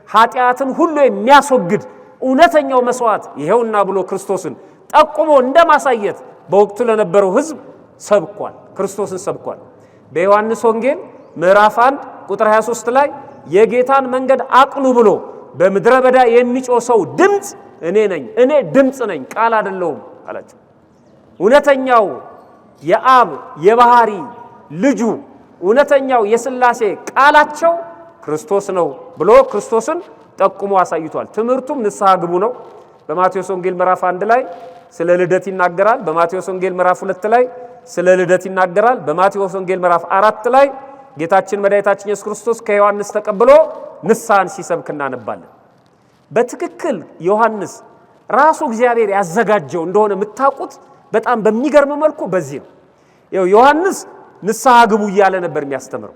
ኃጢአትን ሁሉ የሚያስወግድ እውነተኛው መስዋዕት ይሄውና ብሎ ክርስቶስን ጠቁሞ እንደማሳየት በወቅቱ ለነበረው ሕዝብ ሰብኳል። ክርስቶስን ሰብኳል። በዮሐንስ ወንጌል ምዕራፍ 1 ቁጥር 23 ላይ የጌታን መንገድ አቅኑ ብሎ በምድረ በዳ የሚጮህ ሰው ድምጽ እኔ ነኝ፣ እኔ ድምጽ ነኝ፣ ቃል አይደለሁም አላቸው። እውነተኛው የአብ የባህሪ ልጁ እውነተኛው የሥላሴ ቃላቸው ክርስቶስ ነው ብሎ ክርስቶስን ጠቁሞ አሳይቷል። ትምህርቱም ንስሐ ግቡ ነው። በማቴዎስ ወንጌል ምዕራፍ 1 ላይ ስለ ልደት ይናገራል። በማቴዎስ ወንጌል ምዕራፍ 2 ላይ ስለ ልደት ይናገራል። በማቴዎስ ወንጌል ምዕራፍ 4 ላይ ጌታችን መድኃኒታችን ኢየሱስ ክርስቶስ ከዮሐንስ ተቀብሎ ንስሐን ሲሰብክ እናነባለን። በትክክል ዮሐንስ ራሱ እግዚአብሔር ያዘጋጀው እንደሆነ የምታውቁት በጣም በሚገርም መልኩ በዚህ ነው። ዮሐንስ ንስሐ ግቡ እያለ ነበር የሚያስተምረው።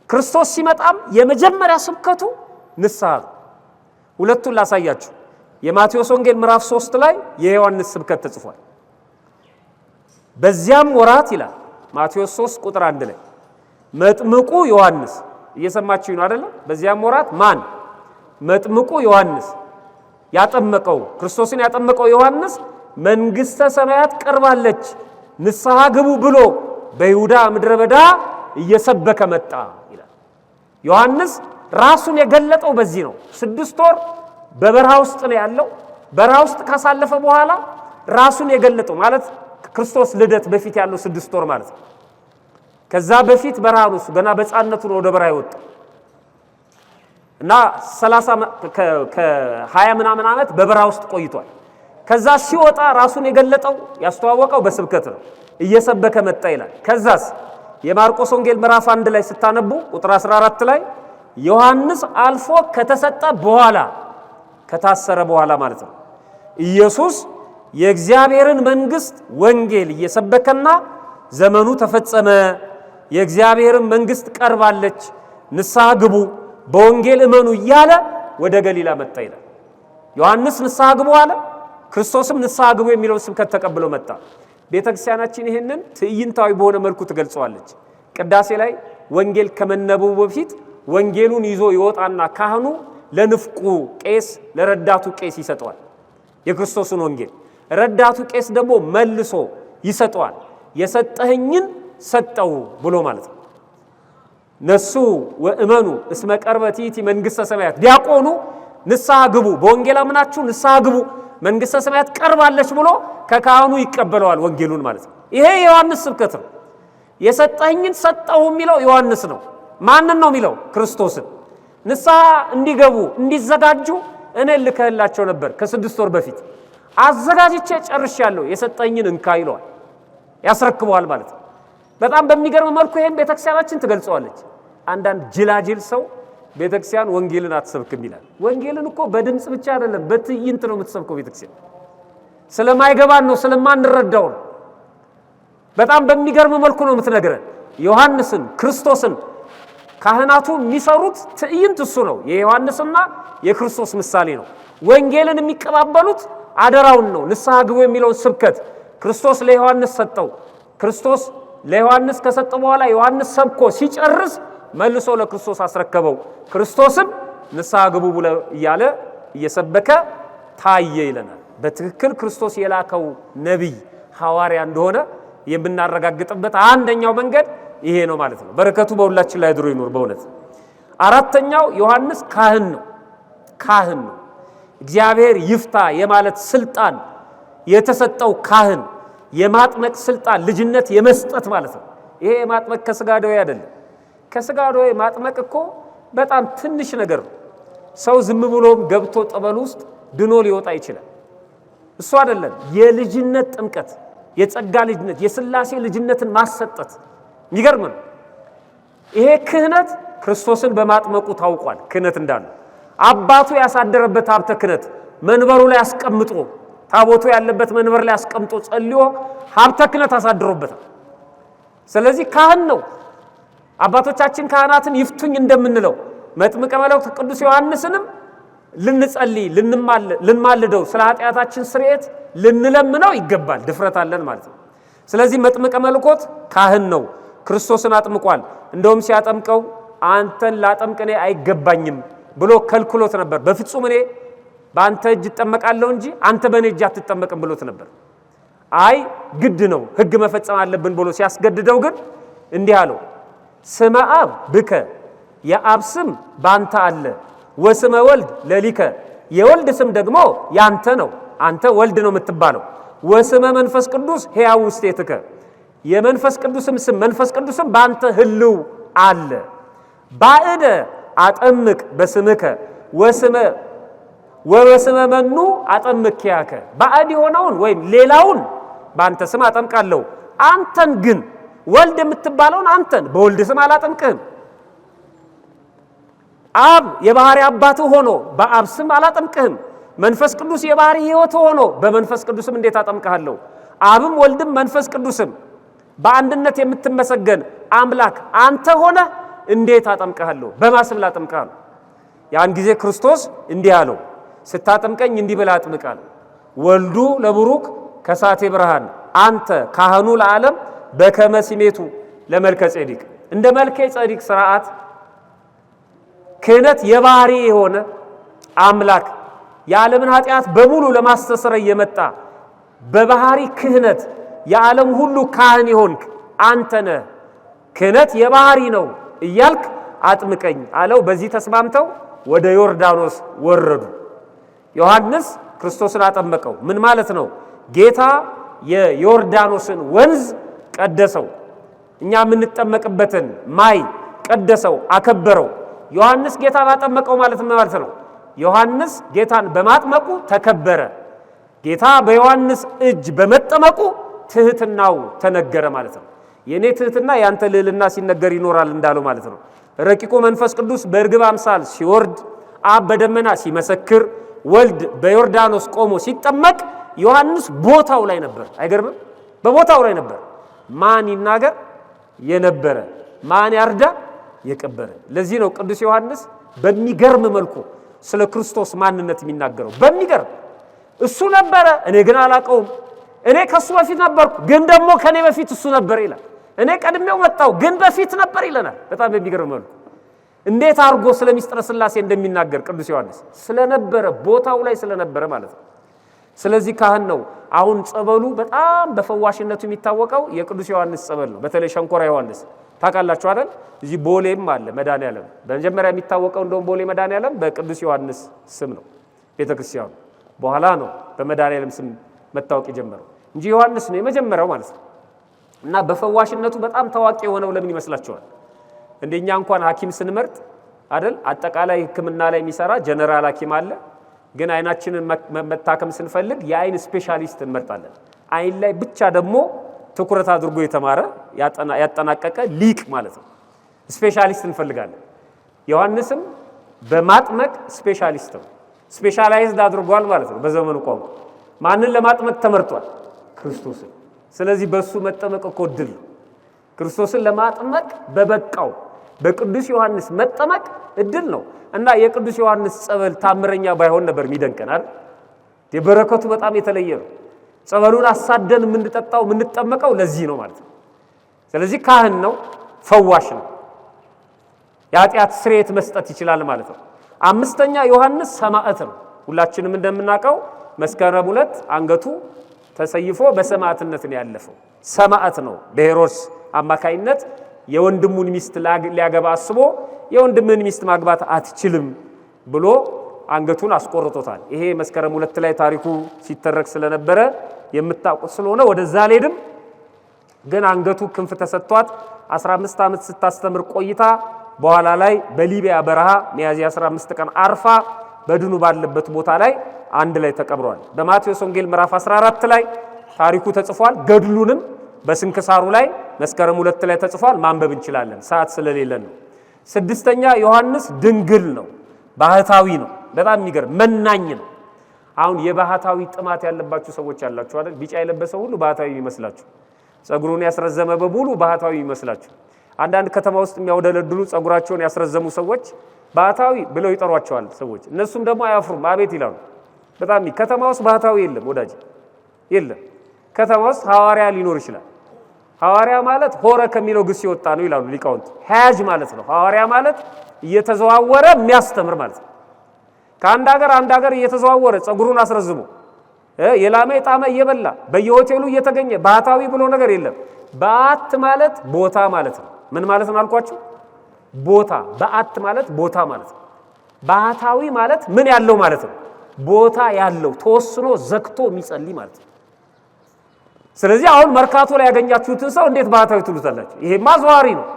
ክርስቶስ ሲመጣም የመጀመሪያ ስብከቱ ንስሐ ነው። ሁለቱን ላሳያችሁ። የማቴዎስ ወንጌል ምዕራፍ 3 ላይ የዮሐንስ ስብከት ተጽፏል። በዚያም ወራት ይላል ማቴዎስ 3 ቁጥር 1 ላይ መጥምቁ ዮሐንስ፣ እየሰማችሁ ነው አይደል? በዚያም ወራት ማን? መጥምቁ ዮሐንስ ያጠመቀው ክርስቶስን ያጠመቀው ዮሐንስ መንግስተ ሰማያት ቀርባለች ንስሐ ግቡ ብሎ በይሁዳ ምድረ በዳ እየሰበከ መጣ ይላል። ዮሐንስ ራሱን የገለጠው በዚህ ነው። 6 ወር በበረሃ ውስጥ ነው ያለው። በረሃ ውስጥ ካሳለፈ በኋላ ራሱን የገለጠው ማለት ክርስቶስ ልደት በፊት ያለው 6 ወር ማለት ነው። ከዛ በፊት በረሃ ነው ገና በሕፃንነቱ ነው ወደ በረሃ የወጣው እና 20 ምናምን ዓመት በበረሃ ውስጥ ቆይቷል። ከዛ ሲወጣ ራሱን የገለጠው ያስተዋወቀው በስብከት ነው። እየሰበከ መጣ ይላል። ከዛስ የማርቆስ ወንጌል ምዕራፍ 1 ላይ ስታነቡ ቁጥር 14 ላይ ዮሐንስ አልፎ ከተሰጠ በኋላ ከታሰረ በኋላ ማለት ነው ኢየሱስ የእግዚአብሔርን መንግስት ወንጌል እየሰበከና ዘመኑ ተፈጸመ፣ የእግዚአብሔርን መንግስት ቀርባለች፣ ንስሐ ግቡ፣ በወንጌል እመኑ እያለ ወደ ገሊላ መጣ ይላል። ዮሐንስ ንስሐ ግቡ አለ፣ ክርስቶስም ንስሐ ግቡ የሚለውን ስብከት ተቀብሎ መጣ። ቤተክርስቲያናችን ይሄንን ትዕይንታዊ በሆነ መልኩ ትገልጸዋለች። ቅዳሴ ላይ ወንጌል ከመነበቡ በፊት ወንጌሉን ይዞ ይወጣና ካህኑ ለንፍቁ ቄስ ለረዳቱ ቄስ ይሰጠዋል የክርስቶስን ወንጌል። ረዳቱ ቄስ ደግሞ መልሶ ይሰጠዋል። የሰጠኸኝን ሰጠው ብሎ ማለት ነው። ነሱ ወእመኑ እስመ ቀርበት ይእቲ መንግሥተ ሰማያት፣ ዲያቆኑ ንስሐ ግቡ፣ በወንጌል አምናችሁ ንስሐ ግቡ መንግሥተ ሰማያት ቀርባለች ብሎ ከካህኑ ይቀበለዋል ወንጌሉን ማለት ነው። ይሄ የዮሐንስ ስብከት ነው። የሰጠኸኝን ሰጠው የሚለው ዮሐንስ ነው። ማንን ነው የሚለው? ክርስቶስን። ንስሐ እንዲገቡ እንዲዘጋጁ እኔ ልከህላቸው ነበር ከ6 ወር በፊት አዘጋጅቼ ጨርሻለሁ፣ የሰጠኝን እንካ ይለዋል፣ ያስረክበዋል ማለት ነው። በጣም በሚገርም መልኩ ይሄን ቤተክርስቲያናችን ትገልጸዋለች። አንዳንድ ጅላጅል ሰው ቤተክርስቲያን ወንጌልን አትሰብክም ይላል። ወንጌልን እኮ በድምጽ ብቻ አይደለም በትዕይንት ነው የምትሰብከው ቤተክርስቲያን። ስለማይገባን ነው፣ ስለማንረዳው ነው። በጣም በሚገርም መልኩ ነው የምትነግረን። ዮሐንስን ክርስቶስን ካህናቱ የሚሰሩት ትዕይንት እሱ ነው። የዮሐንስና የክርስቶስ ምሳሌ ነው። ወንጌልን የሚቀባበሉት አደራውን ነው። ንስሐ ግቡ የሚለውን ስብከት ክርስቶስ ለዮሐንስ ሰጠው። ክርስቶስ ለዮሐንስ ከሰጠው በኋላ ዮሐንስ ሰብኮ ሲጨርስ መልሶ ለክርስቶስ አስረከበው። ክርስቶስም ንስሐ ግቡ ብሎ እያለ እየሰበከ ታየ ይለናል። በትክክል ክርስቶስ የላከው ነቢይ ሐዋርያ እንደሆነ የምናረጋግጥበት አንደኛው መንገድ ይሄ ነው ማለት ነው። በረከቱ በሁላችን ላይ ድሮ ይኑር በእውነት። አራተኛው ዮሐንስ ካህን ነው። ካህን ነው። እግዚአብሔር ይፍታ የማለት ስልጣን የተሰጠው ካህን፣ የማጥመቅ ስልጣን፣ ልጅነት የመስጠት ማለት ነው። ይሄ ማጥመቅ ከስጋ ደዌ አይደለም። ከስጋ ደዌ ማጥመቅ እኮ በጣም ትንሽ ነገር ነው። ሰው ዝም ብሎም ገብቶ ጠበል ውስጥ ድኖ ሊወጣ ይችላል። እሱ አይደለም። የልጅነት ጥምቀት፣ የጸጋ ልጅነት፣ የሥላሴ ልጅነትን ማሰጠት የሚገርም ነው። ይሄ ክህነት ክርስቶስን በማጥመቁ ታውቋል። ክህነት እንዳለው አባቱ ያሳደረበት ሀብተ ክህነት መንበሩ ላይ አስቀምጦ፣ ታቦቱ ያለበት መንበር ላይ አስቀምጦ ጸልዮ ሀብተ ክህነት አሳድሮበታል። ስለዚህ ካህን ነው። አባቶቻችን ካህናትን ይፍቱኝ እንደምንለው መጥምቀ መለኮት ቅዱስ ዮሐንስንም ልንጸልይ ልንማልደው ስለ ኃጢአታችን ስርየት ልንለምነው ይገባል። ድፍረት አለን ማለት ነው። ስለዚህ መጥምቀ መለኮት ካህን ነው። ክርስቶስን አጥምቋል። እንደውም ሲያጠምቀው አንተን ላጠምቅ እኔ አይገባኝም ብሎ ከልክሎት ነበር። በፍጹም እኔ በአንተ እጅ እጠመቃለሁ እንጂ አንተ በእኔ እጅ አትጠመቅም ብሎት ነበር። አይ ግድ ነው ሕግ መፈጸም አለብን ብሎ ሲያስገድደው ግን እንዲህ አለው፣ ስመ አብ ብከ፣ የአብ ስም ባንተ አለ፣ ወስመ ወልድ ለሊከ፣ የወልድ ስም ደግሞ ያንተ ነው፣ አንተ ወልድ ነው የምትባለው፣ ወስመ መንፈስ ቅዱስ ሕያው ውስቴትከ፣ የመንፈስ ቅዱስም ስም መንፈስ ቅዱስም ባንተ ህልው አለ፣ ባዕደ አጠምቅ በስምከ ወበስመ መኑ አጠምቅያከ፣ ባዕድ የሆነውን ወይም ሌላውን ባንተ ስም አጠምቃለሁ፣ አንተን ግን ወልድ የምትባለውን አንተን በወልድ ስም አላጠምቅህም። አብ የባህሪ አባት ሆኖ በአብ ስም አላጠምቅህም። መንፈስ ቅዱስ የባህሪ ሕይወት ሆኖ በመንፈስ ቅዱስም እንዴት አጠምቅሃለሁ? አብም ወልድም መንፈስ ቅዱስም በአንድነት የምትመሰገን አምላክ አንተ ሆነ እንዴት አጠምቅሃለሁ? በማስም ላጠምቅሃለሁ። ያን ጊዜ ክርስቶስ እንዲህ አለው፣ ስታጠምቀኝ እንዲህ ብለህ አጥምቃለሁ። ወልዱ ለቡሩክ ከሳቴ ብርሃን አንተ ካህኑ ለዓለም በከመ ሲሜቱ ለመልከ ጼዴቅ፣ እንደ መልከ ጼዴቅ ስርዓት ክህነት የባህሪ የሆነ አምላክ የዓለምን ኃጢአት በሙሉ ለማስተሰረይ የመጣ በባህሪ ክህነት የዓለም ሁሉ ካህን ይሆንክ አንተ ነህ። ክህነት የባህሪ ነው እያልክ አጥምቀኝ አለው። በዚህ ተስማምተው ወደ ዮርዳኖስ ወረዱ። ዮሐንስ ክርስቶስን አጠመቀው። ምን ማለት ነው? ጌታ የዮርዳኖስን ወንዝ ቀደሰው። እኛ የምንጠመቅበትን ማይ ቀደሰው፣ አከበረው። ዮሐንስ ጌታን አጠመቀው ማለት ምን ማለት ነው? ዮሐንስ ጌታን በማጥመቁ ተከበረ። ጌታ በዮሐንስ እጅ በመጠመቁ ትህትናው ተነገረ ማለት ነው። የኔ ትህትና ያንተ ልዕልና ሲነገር ይኖራል እንዳለው ማለት ነው። ረቂቁ መንፈስ ቅዱስ በርግብ አምሳል ሲወርድ፣ አብ በደመና ሲመሰክር፣ ወልድ በዮርዳኖስ ቆሞ ሲጠመቅ ዮሐንስ ቦታው ላይ ነበር። አይገርምም? በቦታው ላይ ነበር። ማን ይናገር? የነበረ። ማን ያርዳ? የቀበረ። ለዚህ ነው ቅዱስ ዮሐንስ በሚገርም መልኩ ስለ ክርስቶስ ማንነት የሚናገረው። በሚገርም እሱ ነበረ፣ እኔ ግን አላቀውም። እኔ ከሱ በፊት ነበርኩ፣ ግን ደግሞ ከኔ በፊት እሱ ነበር ይላል። እኔ ቀድሜው መጣው፣ ግን በፊት ነበር ይለናል። በጣም በሚገርም መልኩ እንዴት አድርጎ ስለ ሚስጥረ ሥላሴ እንደሚናገር ቅዱስ ዮሐንስ ስለነበረ፣ ቦታው ላይ ስለነበረ ማለት ነው። ስለዚህ ካህን ነው። አሁን ጸበሉ በጣም በፈዋሽነቱ የሚታወቀው የቅዱስ ዮሐንስ ጸበል ነው። በተለይ ሸንኮራ ዮሐንስ ታውቃላችሁ አይደል? እዚህ ቦሌም አለ መድኃኔዓለም። በመጀመሪያ የሚታወቀው እንደውም ቦሌ መድኃኔዓለም በቅዱስ ዮሐንስ ስም ነው ቤተክርስቲያኑ። በኋላ ነው በመድኃኔዓለም ስም መታወቅ የጀመረው እንጂ ዮሐንስ ነው የመጀመሪያው ማለት ነው። እና በፈዋሽነቱ በጣም ታዋቂ የሆነው ለምን ይመስላችኋል? እንደኛ እንኳን ሐኪም ስንመርጥ አይደል አጠቃላይ ሕክምና ላይ የሚሰራ ጀነራል ሐኪም አለ። ግን አይናችንን መታከም ስንፈልግ የአይን ስፔሻሊስት እንመርጣለን። አይን ላይ ብቻ ደግሞ ትኩረት አድርጎ የተማረ ያጠናቀቀ ሊቅ ማለት ነው ስፔሻሊስት እንፈልጋለን። ዮሐንስም በማጥመቅ ስፔሻሊስት ነው። ስፔሻላይዝድ አድርጓል ማለት ነው በዘመኑ ቋንቋ። ማንን ለማጥመቅ ተመርጧል? ክርስቶስን። ስለዚህ በሱ መጠመቅ እኮ ድል ነው። ክርስቶስን ለማጥመቅ በበቃው በቅዱስ ዮሐንስ መጠመቅ እድል ነው። እና የቅዱስ ዮሐንስ ጸበል ታምረኛ ባይሆን ነበር የሚደንቀን አይደል? የበረከቱ በጣም የተለየ ነው። ጸበሉን አሳደን የምንጠጣው የምንጠመቀው ለዚህ ነው ማለት ነው። ስለዚህ ካህን ነው፣ ፈዋሽ ነው፣ የኃጢአት ስርየት መስጠት ይችላል ማለት ነው። አምስተኛ ዮሐንስ ሰማዕት ነው። ሁላችንም እንደምናውቀው መስከረም 2 አንገቱ ተሰይፎ በሰማዕትነት ነው ያለፈው። ሰማዕት ነው። በሄሮድስ አማካይነት የወንድሙን ሚስት ሊያገባ አስቦ የወንድምን ሚስት ማግባት አትችልም ብሎ አንገቱን አስቆርጦታል። ይሄ መስከረም 2 ላይ ታሪኩ ሲተረክ ስለነበረ የምታውቁት ስለሆነ ወደዛ አልሄድም። ግን አንገቱ ክንፍ ተሰጥቷት 15 ዓመት ስታስተምር ቆይታ በኋላ ላይ በሊቢያ በረሃ ሚያዝያ 15 ቀን አርፋ በድኑ ባለበት ቦታ ላይ አንድ ላይ ተቀብሯል። በማቴዎስ ወንጌል ምዕራፍ 14 ላይ ታሪኩ ተጽፏል። ገድሉንም በስንክሳሩ ላይ መስከረም 2 ላይ ተጽፏል። ማንበብ እንችላለን፣ ሰዓት ስለሌለን ነው። ስድስተኛ ዮሐንስ ድንግል ነው፣ ባህታዊ ነው። በጣም የሚገርም መናኝ ነው። አሁን የባህታዊ ጥማት ያለባችሁ ሰዎች ያላችሁ አይደል? ቢጫ የለበሰ ሁሉ ባህታዊ ይመስላችሁ፣ ጸጉሩን ያስረዘመ በሙሉ ባህታዊ ይመስላችሁ። አንዳንድ ከተማ ውስጥ የሚያወደለድሉ ጸጉራቸውን ያስረዘሙ ሰዎች ባህታዊ ብለው ይጠሯቸዋል ሰዎች። እነሱም ደግሞ አያፍሩም፣ አቤት ይላሉ። በጣም ከተማ ውስጥ ባህታዊ የለም ወዳጅ፣ የለም። ከተማ ውስጥ ሐዋርያ ሊኖር ይችላል። ሐዋርያ ማለት ሆረ ከሚለው ግስ የወጣ ነው ይላሉ ሊቃውንት። ሐያጅ ማለት ነው። ሐዋርያ ማለት እየተዘዋወረ የሚያስተምር ማለት ነው። ከአንድ ሀገር አንድ ሀገር እየተዘዋወረ ጸጉሩን አስረዝሞ የላመ የጣመ እየበላ በየሆቴሉ እየተገኘ ባህታዊ ብሎ ነገር የለም። በዓት ማለት ቦታ ማለት ነው። ምን ማለት ነው አልኳችሁ? ቦታ። በዓት ማለት ቦታ ማለት ነው። ባህታዊ ማለት ምን ያለው ማለት ነው? ቦታ ያለው ተወስኖ ዘግቶ የሚጸልይ ማለት ነው። ስለዚህ አሁን መርካቶ ላይ ያገኛችሁትን ሰው እንዴት ባህታዊ ትሉታላችሁ? ይሄማ ዘዋሪ ነው።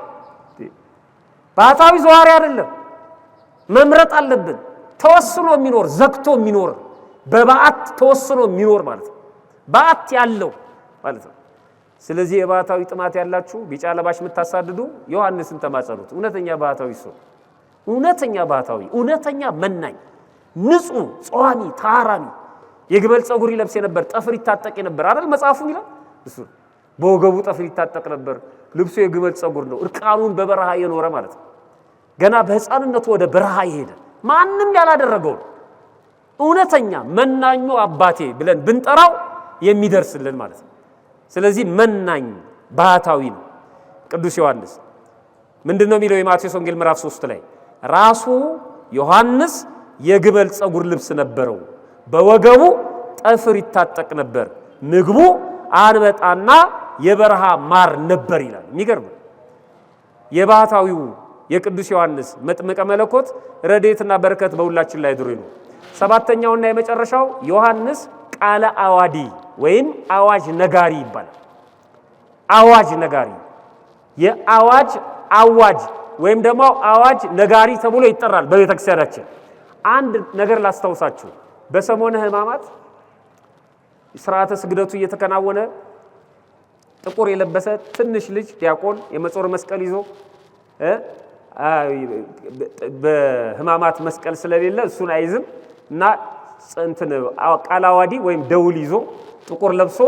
ባህታዊ ዘዋሪ አይደለም፣ መምረጥ አለብን። ተወስኖ የሚኖር ዘግቶ የሚኖር በበዓት ተወስኖ የሚኖር ማለት ነው። በዓት ያለው ማለት ነው። ስለዚህ የባህታዊ ጥማት ያላችሁ ቢጫ ለባሽ የምታሳድዱ ዮሐንስን ተማጸኑት። እውነተኛ ባህታዊ ሰው፣ እውነተኛ ባህታዊ፣ እውነተኛ መናኝ፣ ንጹህ ጿሚ ታራሚ፣ የግመል ጸጉር ይለብስ ነበር፣ ጠፍር ይታጠቅ ነበር አይደል መጽሐፉ ይላል። እሱ በወገቡ ጠፍር ይታጠቅ ነበር፣ ልብሱ የግመል ጸጉር ነው። እርቃኑን በበረሃ የኖረ ማለት ነው። ገና በህፃንነቱ ወደ በረሃ ይሄደ፣ ማንም ያላደረገው እውነተኛ መናኙ አባቴ ብለን ብንጠራው የሚደርስልን ማለት ነው። ስለዚህ መናኝ ባህታዊ ነው ቅዱስ ዮሐንስ። ምንድነው የሚለው የማቴዎስ ወንጌል ምዕራፍ 3 ላይ? ራሱ ዮሐንስ የግመል ጸጉር ልብስ ነበረው፣ በወገቡ ጠፍር ይታጠቅ ነበር፣ ምግቡ አንበጣና የበረሃ ማር ነበር ይላል። የሚገርም የባህታዊው የቅዱስ ዮሐንስ መጥምቀ መለኮት ረድኤትና በረከት በሁላችን ላይ ድሩ ይሁን። ሰባተኛውና የመጨረሻው ዮሐንስ ቃለ አዋዲ ወይም አዋጅ ነጋሪ ይባላል። አዋጅ ነጋሪ የአዋጅ አዋጅ ወይም ደግሞ አዋጅ ነጋሪ ተብሎ ይጠራል በቤተክርስቲያናችን። አንድ ነገር ላስታውሳችሁ። በሰሞነ ሕማማት ሥርዓተ ስግደቱ እየተከናወነ ጥቁር የለበሰ ትንሽ ልጅ ዲያቆን የመጾር መስቀል ይዞ በሕማማት መስቀል ስለሌለ እሱን አይዝም እና ቃለ አዋዲ ወይም ደውል ይዞ ጥቁር ለብሶ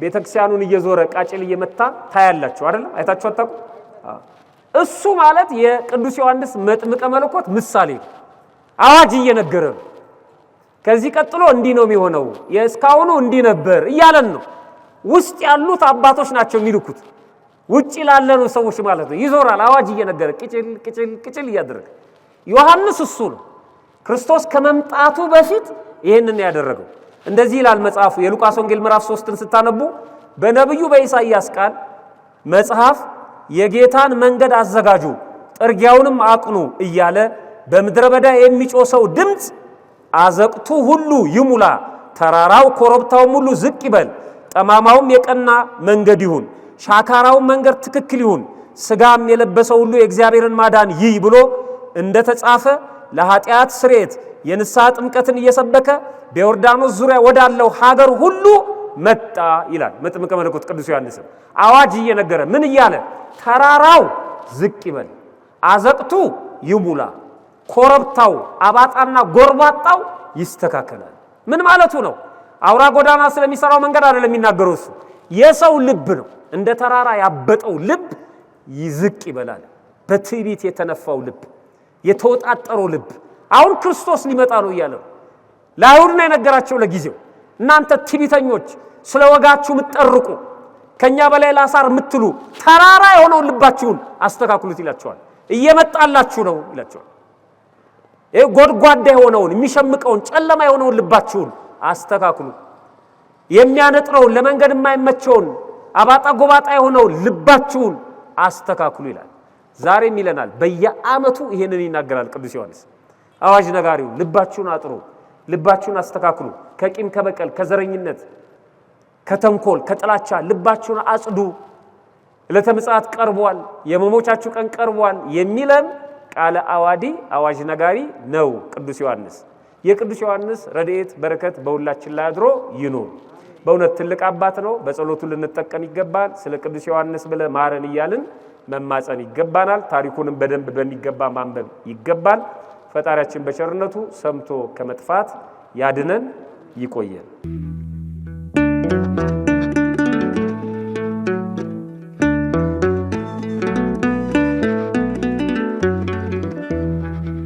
ቤተክርስቲያኑን እየዞረ ቃጭል እየመታ ታያላችሁ አይደል? አይታችሁ አታውቁ? እሱ ማለት የቅዱስ ዮሐንስ መጥምቀ መለኮት ምሳሌ ነው። አዋጅ እየነገረ ነው። ከዚህ ቀጥሎ እንዲህ ነው የሚሆነው፣ የእስካሁኑ እንዲህ ነበር እያለን ነው። ውስጥ ያሉት አባቶች ናቸው የሚልኩት፣ ውጪ ላለኑ ሰዎች ማለት ነው። ይዞራል አዋጅ እየነገረ ቅጭል ቅጭል ቅጭል እያደረገ። ዮሐንስ እሱ ነው ክርስቶስ ከመምጣቱ በፊት ይሄንን ያደረገው። እንደዚህ ይላል መጽሐፉ። የሉቃስ ወንጌል ምዕራፍ 3ን ስታነቡ በነብዩ በኢሳይያስ ቃል መጽሐፍ የጌታን መንገድ አዘጋጁ ጥርጊያውንም አቅኑ እያለ በምድረ በዳ የሚጮሰው ድምጽ አዘቅቱ ሁሉ ይሙላ፣ ተራራው ኮረብታውም ሁሉ ዝቅ ይበል፣ ጠማማውም የቀና መንገድ ይሁን፣ ሻካራው መንገድ ትክክል ይሁን፣ ስጋም የለበሰው ሁሉ የእግዚአብሔርን ማዳን ይይ ብሎ እንደተጻፈ ለኃጢአት ስርየት የንስሐ ጥምቀትን እየሰበከ በዮርዳኖስ ዙሪያ ወዳለው ሀገር ሁሉ መጣ ይላል መጥምቀ መለኮት ቅዱስ ዮሐንስ። አዋጅ እየነገረ ምን እያለ? ተራራው ዝቅ ይበል፣ አዘቅቱ ይሙላ፣ ኮረብታው አባጣና ጎርባጣው ይስተካከላል። ምን ማለቱ ነው? አውራ ጎዳና ስለሚሰራው መንገድ አይደለም የሚናገረው እሱ። የሰው ልብ ነው። እንደ ተራራ ያበጠው ልብ ይዝቅ ይበላል። በትዕቢት የተነፋው ልብ፣ የተወጣጠረው ልብ አሁን ክርስቶስ ሊመጣ ነው እያለ ለአይሁድ ነው የነገራቸው። ለጊዜው እናንተ ትዕቢተኞች ስለ ወጋችሁ ምትጠርቁ ከኛ በላይ ላሳር ምትሉ ተራራ የሆነውን ልባችሁን አስተካክሉት ይላቸዋል። እየመጣላችሁ ነው ይላቸዋል። ጎድጓዳ የሆነውን የሚሸምቀውን ጨለማ የሆነውን ልባችሁን አስተካክሉ፣ የሚያነጥረውን ለመንገድ የማይመቸውን አባጣ ጎባጣ የሆነውን ልባችሁን አስተካክሉ ይላል። ዛሬም ይለናል። በየዓመቱ ይሄንን ይናገራል ቅዱስ ዮሐንስ። አዋጅ ነጋሪው ልባችሁን አጥሩ፣ ልባችሁን አስተካክሉ፣ ከቂም ከበቀል ከዘረኝነት ከተንኮል ከጥላቻ ልባችሁን አጽዱ፣ ዕለተ ምጽአት ቀርቧል፣ የመሞቻችሁ ቀን ቀርቧል የሚለን ቃለ አዋዲ አዋጅ ነጋሪ ነው ቅዱስ ዮሐንስ። የቅዱስ ዮሐንስ ረድኤት በረከት በሁላችን ላይ አድሮ ይኑር። በእውነት ትልቅ አባት ነው። በጸሎቱ ልንጠቀም ይገባል። ስለ ቅዱስ ዮሐንስ ብለ ማረን እያልን መማጸን ይገባናል። ታሪኩንም በደንብ በሚገባ ማንበብ ይገባል። ፈጣሪያችን በቸርነቱ ሰምቶ ከመጥፋት ያድነን፣ ይቆየን።